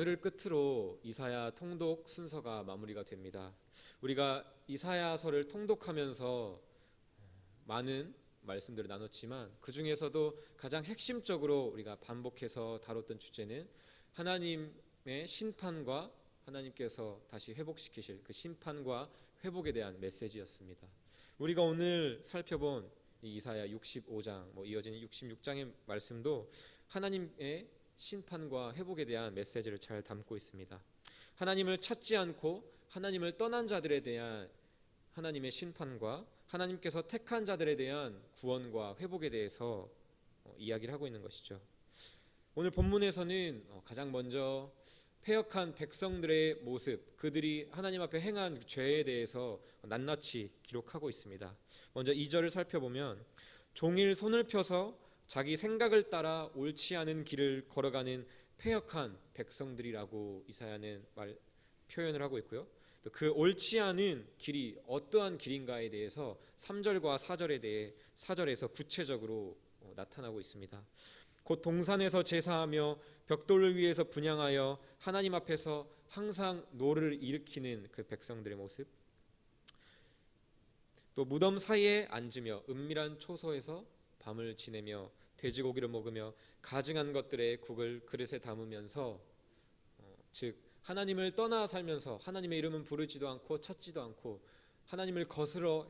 오늘을 끝으로 이사야 통독 순서가 마무리가 됩니다. 우리가 이사야서를 통독하면서 많은 말씀들을 나눴지만 그 중에서도 가장 핵심적으로 우리가 반복해서 다뤘던 주제는 하나님의 심판과 하나님께서 다시 회복시키실 그 심판과 회복에 대한 메시지였습니다. 우리가 오늘 살펴본 이 이사야 65장 이어지는 66장의 말씀도 하나님의 심판과 회복에 대한 메시지를 잘 담고 있습니다. 하나님을 찾지 않고 하나님을 떠난 자들에 대한 하나님의 심판과 하나님께서 택한 자들에 대한 구원과 회복에 대해서 이야기를 하고 있는 것이죠. 오늘 본문에서는 가장 먼저 패역한 백성들의 모습, 그들이 하나님 앞에 행한 죄에 대해서 낱낱이 기록하고 있습니다. 먼저 2절을 살펴보면 종일 손을 펴서 자기 생각을 따라 옳지 않은 길을 걸어가는 패역한 백성들이라고 이사야는 표현을 하고 있고요. 또 그 옳지 않은 길이 어떠한 길인가에 대해서 3절과 4절에서 구체적으로 나타나고 있습니다. 곧 동산에서 제사하며 벽돌을 위에서 분향하여 하나님 앞에서 항상 노를 일으키는 그 백성들의 모습, 또 무덤 사이에 앉으며 은밀한 초소에서 밤을 지내며 돼지고기를 먹으며 가증한 것들의 국을 그릇에 담으면서 즉 하나님을 떠나 살면서 하나님의 이름은 부르지도 않고 찾지도 않고 하나님을 거슬러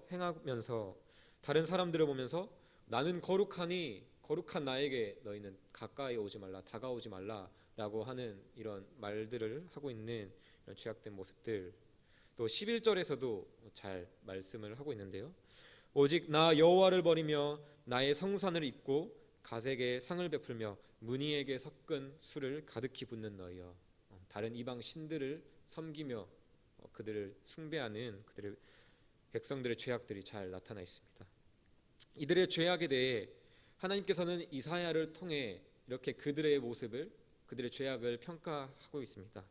행하면서 다른 사람들을 보면서 나는 거룩하니 거룩한 나에게 너희는 가까이 오지 말라, 다가오지 말라라고 하는 이런 말들을 하고 있는 이런 죄악된 모습들, 또 11절에서도 잘 말씀을 하고 있는데요. 오직 나 여호와를 버리며 나의 성산을 잊고 가색에 상을 베풀며 문희에게 섞은 술을 가득히 붓는 너희여. 다른 이방 신들을 섬기며 그들을 숭배하는 그들의 백성들의 죄악들이 잘 나타나 있습니다. 이들의 죄악에 대해 하나님께서는 이사야를 통해 이렇게 그들의 모습을, 그들의 죄악을 평가하고 있습니다.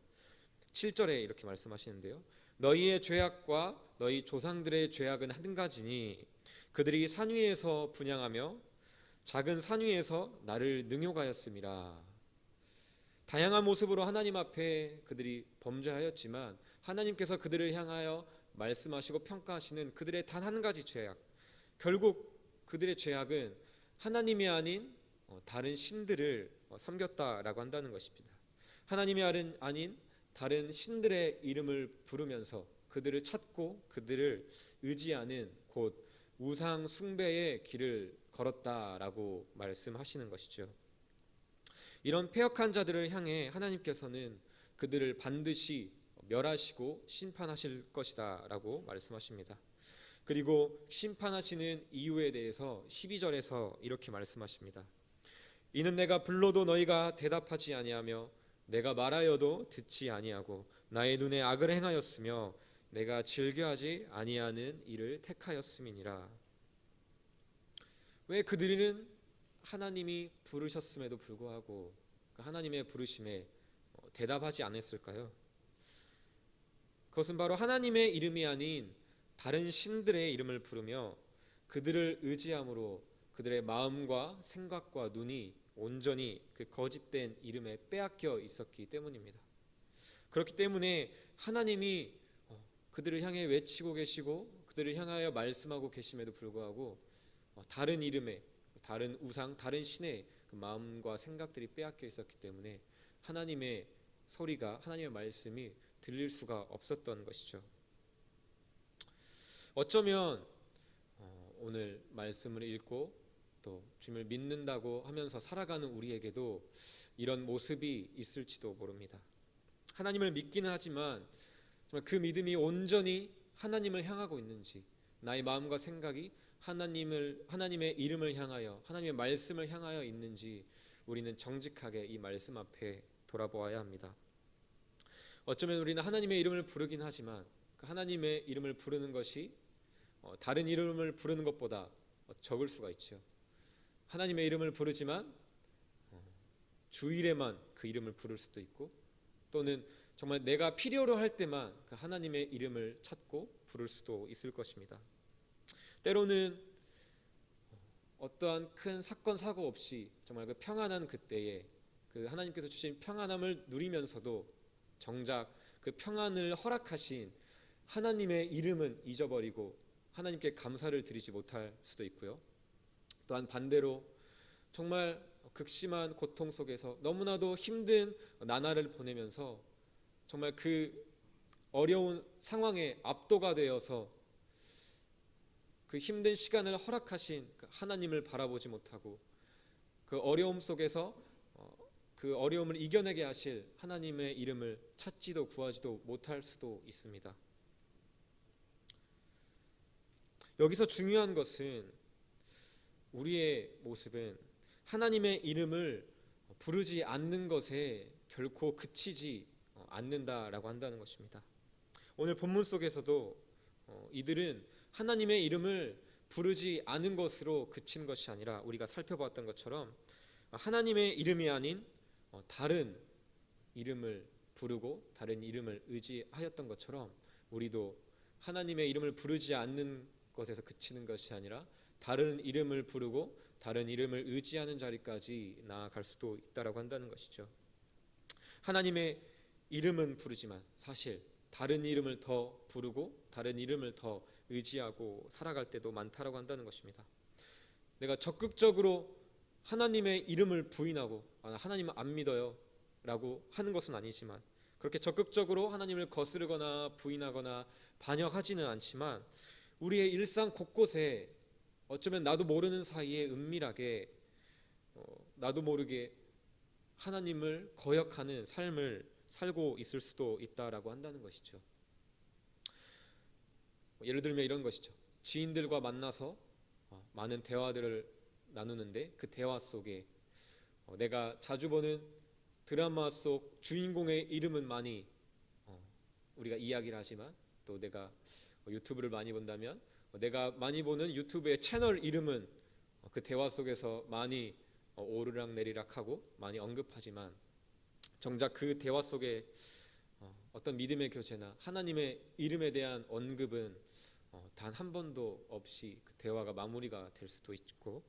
7절에 이렇게 말씀하시는데요. 너희의 죄악과 너희 조상들의 죄악은 한 가지니 그들이 산 위에서 분향하며 작은 산 위에서 나를 능욕하였음이라. 다양한 모습으로 하나님 앞에 그들이 범죄하였지만 하나님께서 그들을 향하여 말씀하시고 평가하시는 그들의 단 한 가지 죄악, 결국 그들의 죄악은 하나님이 아닌 다른 신들을 섬겼다라고 한다는 것입니다. 하나님이 아닌 다른 신들의 이름을 부르면서 그들을 찾고 그들을 의지하는 곧 우상 숭배의 길을 걸었다라고 말씀하시는 것이죠. 이런 패역한 자들을 향해 하나님께서는 그들을 반드시 멸하시고 심판하실 것이다 라고 말씀하십니다. 그리고 심판하시는 이유에 대해서 12절에서 이렇게 말씀하십니다. 이는 내가 불러도 너희가 대답하지 아니하며 내가 말하여도 듣지 아니하고 나의 눈에 악을 행하였으며 내가 즐겨하지 아니하는 일을 택하였음이니라. 왜 그들은 하나님이 부르셨음에도 불구하고 하나님의 부르심에 대답하지 않았을까요? 그것은 바로 하나님의 이름이 아닌 다른 신들의 이름을 부르며 그들을 의지함으로 그들의 마음과 생각과 눈이 온전히 그 거짓된 이름에 빼앗겨 있었기 때문입니다. 그렇기 때문에 하나님이 그들을 향해 외치고 계시고 그들을 향하여 말씀하고 계심에도 불구하고 다른 이름에, 다른 우상, 다른 신의 그 마음과 생각들이 빼앗겨 있었기 때문에 하나님의 소리가, 하나님의 말씀이 들릴 수가 없었던 것이죠. 어쩌면 오늘 말씀을 읽고 또 주님을 믿는다고 하면서 살아가는 우리에게도 이런 모습이 있을지도 모릅니다. 하나님을 믿기는 하지만 정말 그 믿음이 온전히 하나님을 향하고 있는지, 나의 마음과 생각이 하나님의 이름을 향하여, 하나님의 말씀을 향하여 있는지 우리는 정직하게 이 말씀 앞에 돌아보아야 합니다. 어쩌면 우리는 하나님의 이름을 부르긴 하지만 그 하나님의 이름을 부르는 것이 다른 이름을 부르는 것보다 적을 수가 있죠. 하나님의 이름을 부르지만 주일에만 그 이름을 부를 수도 있고, 또는 정말 내가 필요로 할 때만 그 하나님의 이름을 찾고 부를 수도 있을 것입니다. 때로는 어떠한 큰 사건 사고 없이 정말 그 평안한 그때에 그 하나님께서 주신 평안함을 누리면서도 정작 그 평안을 허락하신 하나님의 이름은 잊어버리고 하나님께 감사를 드리지 못할 수도 있고요. 또한 반대로 정말 극심한 고통 속에서 너무나도 힘든 나날을 보내면서 정말 그 어려운 상황에 압도가 되어서 그 힘든 시간을 허락하신 하나님을 바라보지 못하고 그 어려움 속에서 그 어려움을 이겨내게 하실 하나님의 이름을 찾지도 구하지도 못할 수도 있습니다. 여기서 중요한 것은 우리의 모습은 하나님의 이름을 부르지 않는 것에 결코 그치지 않는다라고 한다는 것입니다. 오늘 본문 속에서도 이들은 하나님의 이름을 부르지 않은 것으로 그친 것이 아니라 우리가 살펴보았던 것처럼 하나님의 이름이 아닌 다른 이름을 부르고 다른 이름을 의지하였던 것처럼 우리도 하나님의 이름을 부르지 않는 것에서 그치는 것이 아니라 다른 이름을 부르고 다른 이름을 의지하는 자리까지 나아갈 수도 있다라고 한다는 것이죠. 하나님의 이름은 부르지만 사실 다른 이름을 더 부르고 다른 이름을 더 의지하고 살아갈 때도 많다라고 한다는 것입니다. 내가 적극적으로 하나님의 이름을 부인하고 하나님은 안 믿어요 라고 하는 것은 아니지만, 그렇게 적극적으로 하나님을 거스르거나 부인하거나 반역하지는 않지만 우리의 일상 곳곳에 어쩌면 나도 모르는 사이에 은밀하게 나도 모르게 하나님을 거역하는 삶을 살고 있을 수도 있다라고 한다는 것이죠. 예를 들면 이런 것이죠. 지인들과 만나서 많은 대화들을 나누는데 그 대화 속에 내가 자주 보는 드라마 속 주인공의 이름은 많이 우리가 이야기를 하지만, 또 내가 유튜브를 많이 본다면 내가 많이 보는 유튜브의 채널 이름은 그 대화 속에서 많이 오르락내리락하고 많이 언급하지만, 정작 그 대화 속에 어떤 믿음의 교제나 하나님의 이름에 대한 언급은 단 한 번도 없이 그 대화가 마무리가 될 수도 있고,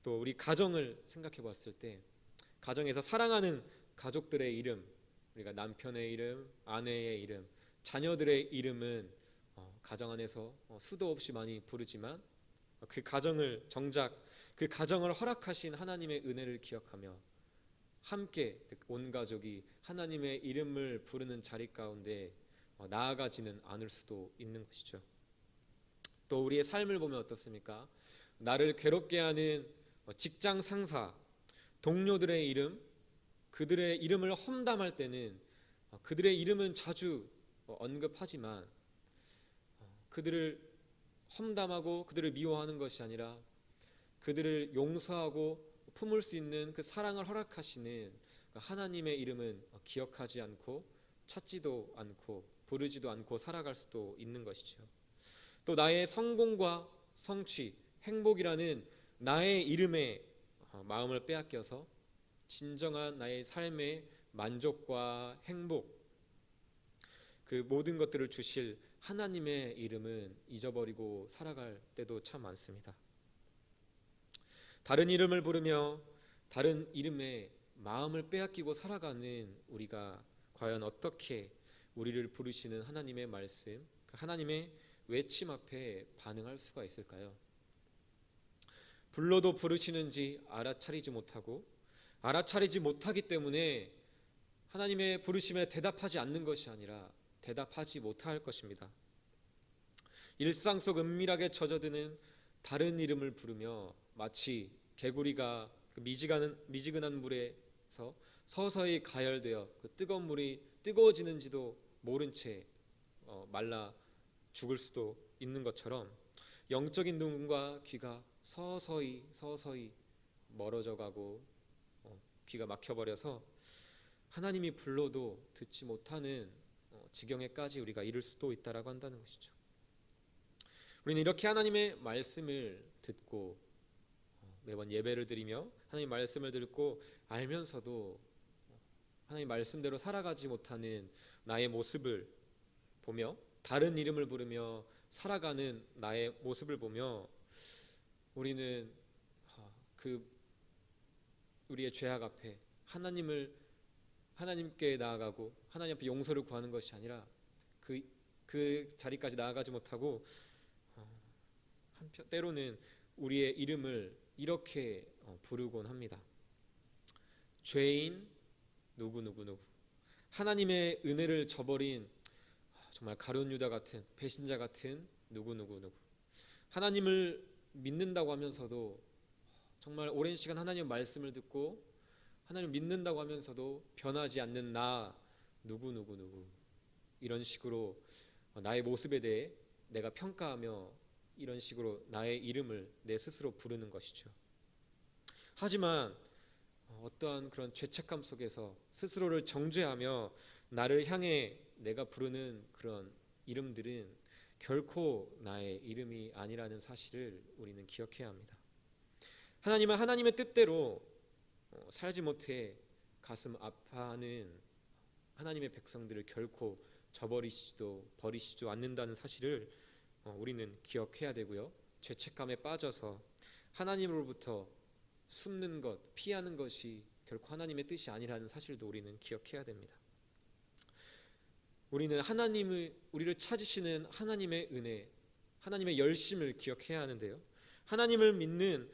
또 우리 가정을 생각해 봤을 때 가정에서 사랑하는 가족들의 이름, 우리가 남편의 이름, 아내의 이름, 자녀들의 이름은 가정 안에서 수도 없이 많이 부르지만 그 가정을 정작 그 가정을 허락하신 하나님의 은혜를 기억하며 함께 온 가족이 하나님의 이름을 부르는 자리 가운데 나아가지는 않을 수도 있는 것이죠. 또 우리의 삶을 보면 어떻습니까? 나를 괴롭게 하는 직장 상사, 동료들의 이름, 그들의 이름을 험담할 때는 그들의 이름은 자주 언급하지만 그들을 험담하고 그들을 미워하는 것이 아니라 그들을 용서하고 품을 수 있는 그 사랑을 허락하시는 하나님의 이름은 기억하지 않고 찾지도 않고 부르지도 않고 살아갈 수도 있는 것이죠. 또 나의 성공과 성취, 행복이라는 나의 이름에 마음을 빼앗겨서 진정한 나의 삶의 만족과 행복, 그 모든 것들을 주실 하나님의 이름은 잊어버리고 살아갈 때도 참 많습니다. 다른 이름을 부르며 다른 이름에 마음을 빼앗기고 살아가는 우리가 과연 어떻게 우리를 부르시는 하나님의 말씀, 하나님의 외침 앞에 반응할 수가 있을까요? 불러도 부르시는지 알아차리지 못하고 알아차리지 못하기 때문에 하나님의 부르심에 대답하지 않는 것이 아니라 대답하지 못할 것입니다. 일상 속 은밀하게 젖어드는 다른 이름을 부르며 마치 개구리가 그 미지근한 물에서 서서히 가열되어 그 뜨거운 물이 뜨거워지는지도 모른 채 말라 죽을 수도 있는 것처럼 영적인 눈과 귀가 서서히 멀어져 가고 귀가 막혀버려서 하나님이 불러도 듣지 못하는 지경에까지 우리가 이를 수도 있다라고 한다는 것이죠. 우리는 이렇게 하나님의 말씀을 듣고 매번 예배를 드리며 하나님 말씀을 듣고 알면서도 하나님 말씀대로 살아가지 못하는 나의 모습을 보며 다른 이름을 부르며 살아가는 나의 모습을 보며 우리는 우리의 죄악 앞에 하나님께 나아가고 하나님 앞에 용서를 구하는 것이 아니라 그 자리까지 나아가지 못하고 때로는 우리의 이름을 이렇게 부르곤 합니다. 죄인 누구누구누구, 하나님의 은혜를 저버린 정말 가룟 유다 같은 배신자 같은 누구누구누구, 하나님을 믿는다고 하면서도 정말 오랜 시간 하나님의 말씀을 듣고 하나님을 믿는다고 하면서도 변하지 않는 나 누구누구누구, 이런 식으로 나의 모습에 대해 내가 평가하며 이런 식으로 나의 이름을 내 스스로 부르는 것이죠. 하지만 어떠한 그런 죄책감 속에서 스스로를 정죄하며 나를 향해 내가 부르는 그런 이름들은 결코 나의 이름이 아니라는 사실을 우리는 기억해야 합니다. 하나님은 하나님의 뜻대로 살지 못해 가슴 아파하는 하나님의 백성들을 결코 저버리시지도 버리시지도 않는다는 사실을 우리는 기억해야 되고요. 죄책감에 빠져서 하나님으로부터 숨는 것, 피하는 것이 결코 하나님의 뜻이 아니라는 사실도 우리는 기억해야 됩니다. 우리는 우리를 찾으시는 하나님의 은혜, 하나님의 열심을 기억해야 하는데요. 하나님을 믿는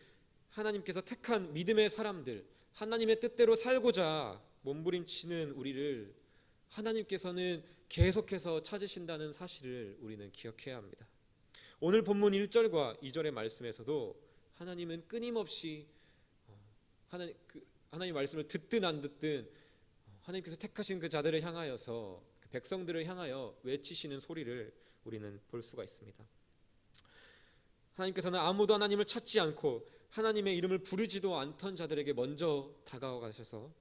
하나님께서 택한 믿음의 사람들, 하나님의 뜻대로 살고자 몸부림치는 우리를 하나님께서는 계속해서 찾으신다는 사실을 우리는 기억해야 합니다. 오늘 본문 1절과 2절의 말씀에서도 하나님은 끊임없이 하나님 말씀을 듣든 안 듣든 하나님께서 택하신 그 자들을 향하여서 그 백성들을 향하여 외치시는 소리를 우리는 볼 수가 있습니다. 하나님께서는 아무도 하나님을 찾지 않고 하나님의 이름을 부르지도 않던 자들에게 먼저 다가가셔서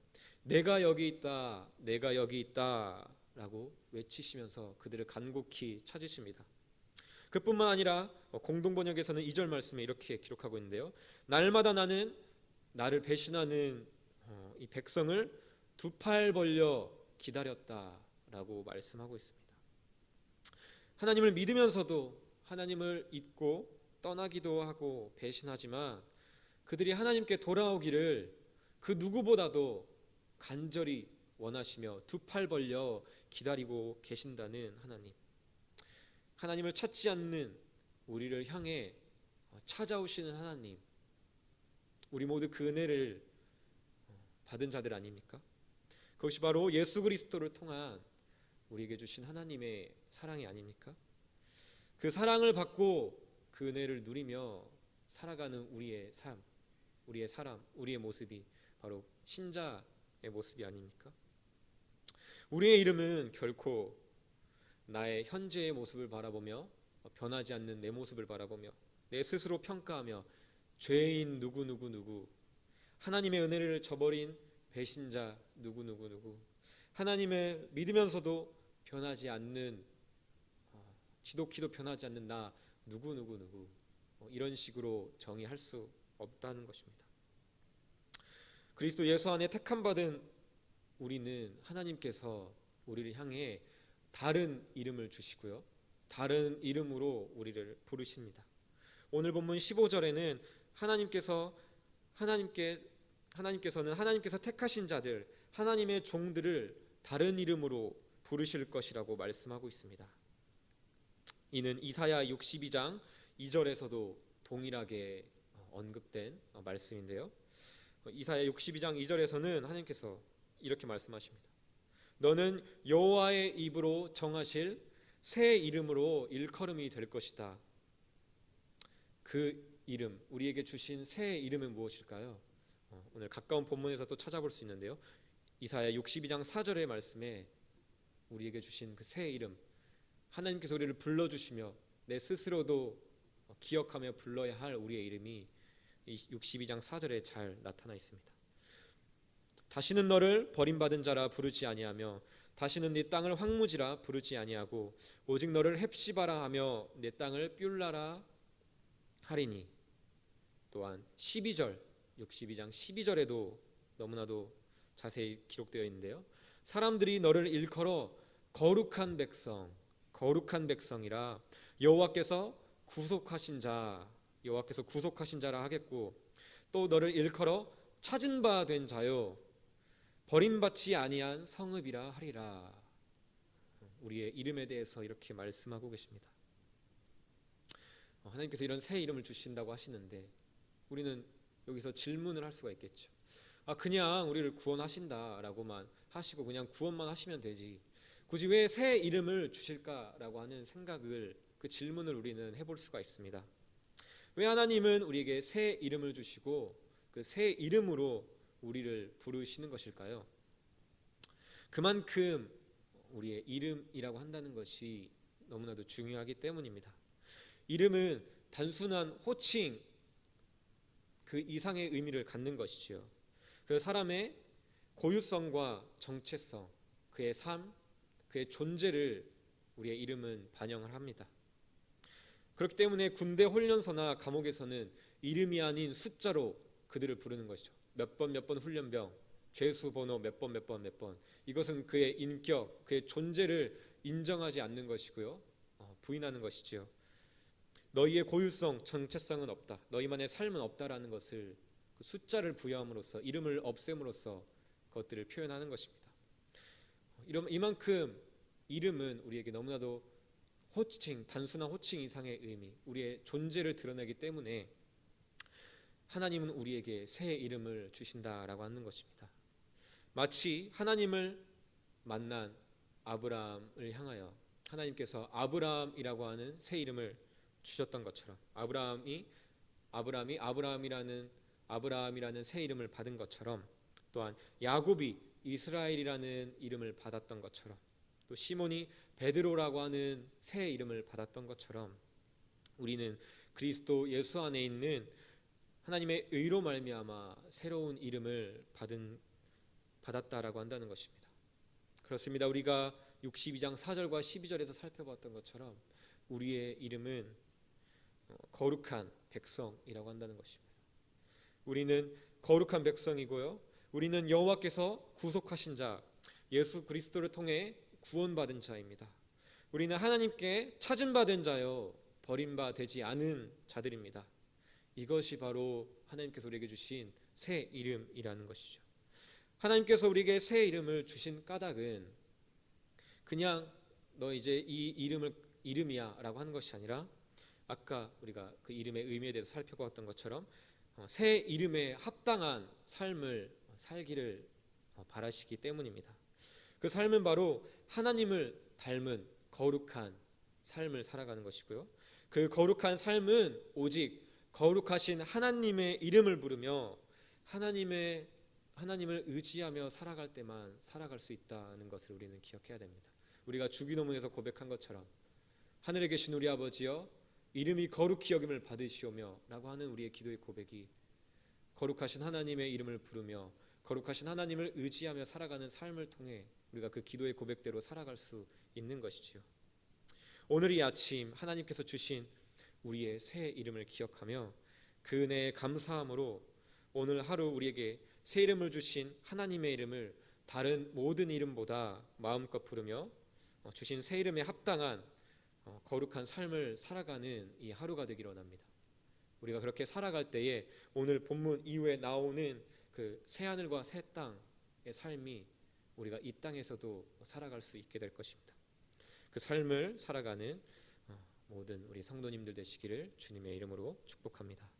내가 여기 있다, 내가 여기 있다 라고 외치시면서 그들을 간곡히 찾으십니다. 그뿐만 아니라 공동번역에서는 2절 말씀에 이렇게 기록하고 있는데요. 날마다 나는 나를 배신하는 이 백성을 두 팔 벌려 기다렸다라고 말씀하고 있습니다. 하나님을 믿으면서도 하나님을 잊고 떠나기도 하고 배신하지만 그들이 하나님께 돌아오기를 그 누구보다도 간절히 원하시며 두 팔 벌려 기다리고 계신다는 하나님. 하나님을 찾지 않는 우리를 향해 찾아오시는 하나님, 우리 모두 그 은혜를 받은 자들 아닙니까? 그것이 바로 예수 그리스도를 통한 우리에게 주신 하나님의 사랑이 아닙니까? 그 사랑을 받고 그 은혜를 누리며 살아가는 우리의 삶, 우리의 사람, 우리의 모습이 바로 신자의 모습이 아닙니까? 우리의 이름은 결코 나의 현재의 모습을 바라보며 변하지 않는 내 모습을 바라보며 내 스스로 평가하며 죄인 누구누구누구, 하나님의 은혜를 저버린 배신자 누구누구누구, 하나님을 믿으면서도 변하지 않는 지독히도 변하지 않는 나 누구누구누구, 이런 식으로 정의할 수 없다는 것입니다. 그리스도 예수 안에 택함받은 우리는 하나님께서 우리를 향해 다른 이름을 주시고요, 다른 이름으로 우리를 부르십니다. 오늘 본문 15절에는 하나님께서는 하나님께서 택하신 자들, 하나님의 종들을 다른 이름으로 부르실 것이라고 말씀하고 있습니다. 이는 이사야 62장 2절에서도 동일하게 언급된 말씀인데요. 이사야 62장 2절에서는 하나님께서 이렇게 말씀하십니다. 너는 여호와의 입으로 정하실 새 이름으로 일컬음이 될 것이다. 그 이름, 우리에게 주신 새 이름은 무엇일까요? 오늘 가까운 본문에서 또 찾아볼 수 있는데요. 이사야 62장 4절의 말씀에 우리에게 주신 그 새 이름, 하나님께서 우리를 불러주시며 내 스스로도 기억하며 불러야 할 우리의 이름이 이 62장 4절에 잘 나타나 있습니다. 다시는 너를 버림받은 자라 부르지 아니하며 다시는 네 땅을 황무지라 부르지 아니하고 오직 너를 헵시바라 하며 내 땅을 뷸라라 하리니. 또한 12절 62장 12절에도 너무나도 자세히 기록되어 있는데요. 사람들이 너를 일컬어 거룩한 백성이라 여호와께서 구속하신 자라 하겠고 또 너를 일컬어 찾은 바 된 자요 버림받지 아니한 성읍이라 하리라. 우리의 이름에 대해서 이렇게 말씀하고 계십니다. 하나님께서 이런 새 이름을 주신다고 하시는데 우리는 여기서 질문을 할 수가 있겠죠. 그냥 우리를 구원하신다라고만 하시고 그냥 구원만 하시면 되지, 굳이 왜 새 이름을 주실까라고 하는 생각을, 그 질문을 우리는 해볼 수가 있습니다. 왜 하나님은 우리에게 새 이름을 주시고 그 새 이름으로 우리를 부르시는 것일까요? 그만큼 우리의 이름이라고 한다는 것이 너무나도 중요하기 때문입니다. 이름은 단순한 호칭 그 이상의 의미를 갖는 것이지요. 그 사람의 고유성과 정체성, 그의 삶, 그의 존재를 우리의 이름은 반영을 합니다. 그렇기 때문에 군대 훈련소나 감옥에서는 이름이 아닌 숫자로 그들을 부르는 것이죠. 몇 번 훈련병, 죄수 번호 몇 번. 이것은 그의 인격, 그의 존재를 인정하지 않는 것이고요, 부인하는 것이지요. 너희의 고유성, 정체성은 없다, 너희만의 삶은 없다라는 것을 그 숫자를 부여함으로써, 이름을 없앰으로써 그것들을 표현하는 것입니다. 이만큼 이름은 우리에게 너무나도 호칭, 단순한 호칭 이상의 의미, 우리의 존재를 드러내기 때문에 하나님은 우리에게 새 이름을 주신다라고 하는 것입니다. 마치 하나님을 만난 아브라함을 향하여 하나님께서 아브라함이라고 하는 새 이름을 주셨던 것처럼, 아브라함이라는 새 이름을 받은 것처럼, 또한 야곱이 이스라엘이라는 이름을 받았던 것처럼, 또 시몬이 베드로라고 하는 새 이름을 받았던 것처럼, 우리는 그리스도 예수 안에 있는 하나님의 의로 말미암아 새로운 이름을 받았다라고 한다는 것입니다. 그렇습니다. 우리가 62장 4절과 12절에서 살펴봤던 것처럼 우리의 이름은 거룩한 백성이라고 한다는 것입니다. 우리는 거룩한 백성이고요, 우리는 여호와께서 구속하신 자, 예수 그리스도를 통해 구원받은 자입니다. 우리는 하나님께 찾음받은 자요, 버림받지 않은 자들입니다. 이것이 바로 하나님께서 우리에게 주신 새 이름이라는 것이죠. 하나님께서 우리에게 새 이름을 주신 까닭은 그냥 너 이제 이 이름이야 라고 하는 것이 아니라, 아까 우리가 그 이름의 의미에 대해서 살펴보았던 것처럼 새 이름에 합당한 삶을 살기를 바라시기 때문입니다. 그 삶은 바로 하나님을 닮은 거룩한 삶을 살아가는 것이고요, 그 거룩한 삶은 오직 거룩하신 하나님의 이름을 부르며 하나님을 의지하며 살아갈 때만 살아갈 수 있다는 것을 우리는 기억해야 됩니다. 우리가 주기도문에서 고백한 것처럼 하늘에 계신 우리 아버지여 이름이 거룩히 여김을 받으시오며 라고 하는 우리의 기도의 고백이 거룩하신 하나님의 이름을 부르며 거룩하신 하나님을 의지하며 살아가는 삶을 통해 우리가 그 기도의 고백대로 살아갈 수 있는 것이지요. 오늘 이 아침 하나님께서 주신 우리의 새 이름을 기억하며 그 은혜에 감사함으로 오늘 하루 우리에게 새 이름을 주신 하나님의 이름을 다른 모든 이름보다 마음껏 부르며 주신 새 이름에 합당한 거룩한 삶을 살아가는 이 하루가 되기를 원합니다. 우리가 그렇게 살아갈 때에 오늘 본문 이후에 나오는 그 새 하늘과 새 땅의 삶이 우리가 이 땅에서도 살아갈 수 있게 될 것입니다. 그 삶을 살아가는 모든 우리 성도님들 되시기를 주님의 이름으로 축복합니다.